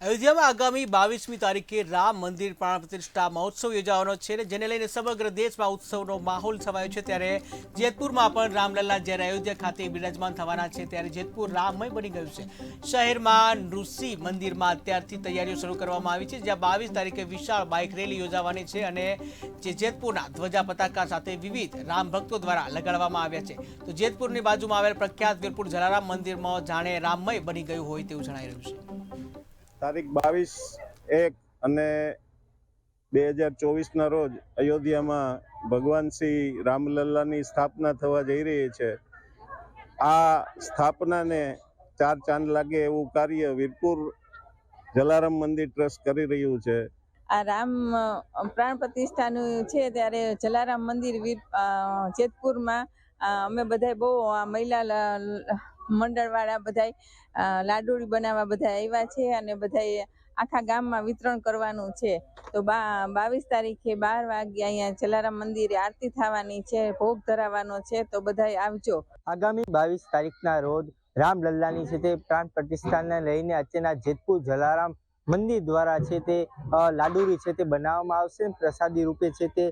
અયોધ્યામાં આગામી 22મી તારીખે રામ મંદિર પ્રાણ પ્રતિષ્ઠા મહોત્સવ યોજાવાનો છે અને જેને લઈને સમગ્ર દેશમાં ઉત્સવનો માહોલ છવાયો છે ત્યારે જેતપુરમાં પણ રામલલ્લા જ્યારે અયોધ્યા ખાતે બિરાજમાન થવાના છે ત્યારે જેતપુર રામમય બની ગયું છે। શહેરમાં નૃસિંહ મંદિરમાં અત્યારથી તૈયારીઓ શરૂ કરવામાં આવી છે જ્યાં 22 તારીખે વિશાળ બાઇક રેલી યોજાવાની છે અને જે જેતપુરના ધ્વજા પતાકા સાથે વિવિધ રામ ભક્તો દ્વારા લગાડવામાં આવ્યા છે। તો જેતપુરની બાજુમાં આવેલ પ્રખ્યાત વીરપુર જલારામ મંદિરમાં જાણે રામમય બની ગયું હોય તેવું જણાઈ રહ્યું છે। તારીખ 22/1 અને 2024ના રોજ અયોધ્યામાં ભગવાન શ્રી રામલલ્લાની સ્થાપના થવા જઈ રહી છે। આ સ્થાપનાને ચાર ચાંદ લાગે એવું કાર્ય વીરપુર જલારામ મંદિર ટ્રસ્ટ કરી રહ્યું છે। આ રામ પ્રાણ પ્રતિષ્ઠાનું છે ત્યારે જલારામ મંદિર જેતપુરમાં અમે બધા બહુ મહિલા મંડળવાળા બધા લાડુળી બનાવવા બધા આવ્યા છે અને બધા આખા ગામમાં વિતરણ કરવાનું છે। તો 22 તારીખે 12 વાગે અહીંયા જલારામ મંદિરે આરતી થવાની છે, ભોગ ધરાવવાનો છે, તો બધા આવજો। આગામી 22 તારીખના રોજ રામલલ્લાની છે તે પ્રાણ પ્રતિષ્ઠાને લઈને અત્યારના જેતપુર જલારામ મંદિર દ્વારા છે તે લાડુરી છે તે બનાવવામાં આવશે, પ્રસાદી રૂપે છે તે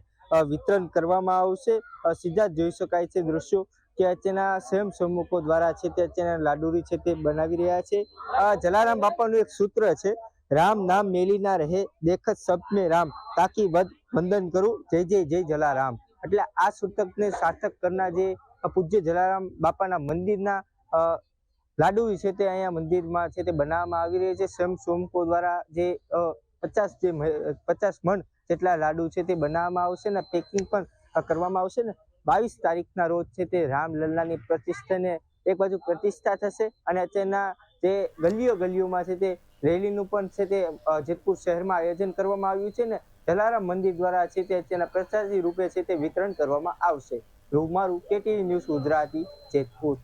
વિતરણ કરવામાં આવશે। સીધા જોઈ શકાય છે દ્રશ્યો કે અત્યારના સ્વયંસેવકો દ્વારા છે તે અત્યારના લાડુરી છે તે બનાવી રહ્યા છે। જલારામ બાપાનું એક સૂત્ર છે, રામ નામ મેલી ના રહે દેખત સપને રામ તાકી વંદન કરું જય જય જય જલારામ। એટલે આ સૂતકને સાર્થક કરનાર જે પૂજ્ય જલારામ બાપાના મંદિરના લાડુરી છે તે અહીંયા મંદિરમાં છે તે બનાવવામાં આવી રહી છે। સ્વયંસેવકો દ્વારા જે 50 મણ જેટલા લાડુ છે તે બનાવવામાં આવશે ને પેકિંગ પણ કરવામાં આવશે ને 22 તારીખના રોજ છે તે રામલલ્લાની પ્રતિષ્ઠાને એક બાજુ પ્રતિષ્ઠા થશે અને અત્યારના જે ગલીઓમાં છે તે રેલીનું પણ છે તે જેતપુર શહેરમાં આયોજન કરવામાં આવ્યું છે ને જલારામ મંદિર દ્વારા છે તે અત્યારના પ્રસાદી રૂપે છે તે વિતરણ કરવામાં આવશે। રૂમારું KTV ન્યૂઝ ગુજરાતી જેતપુર।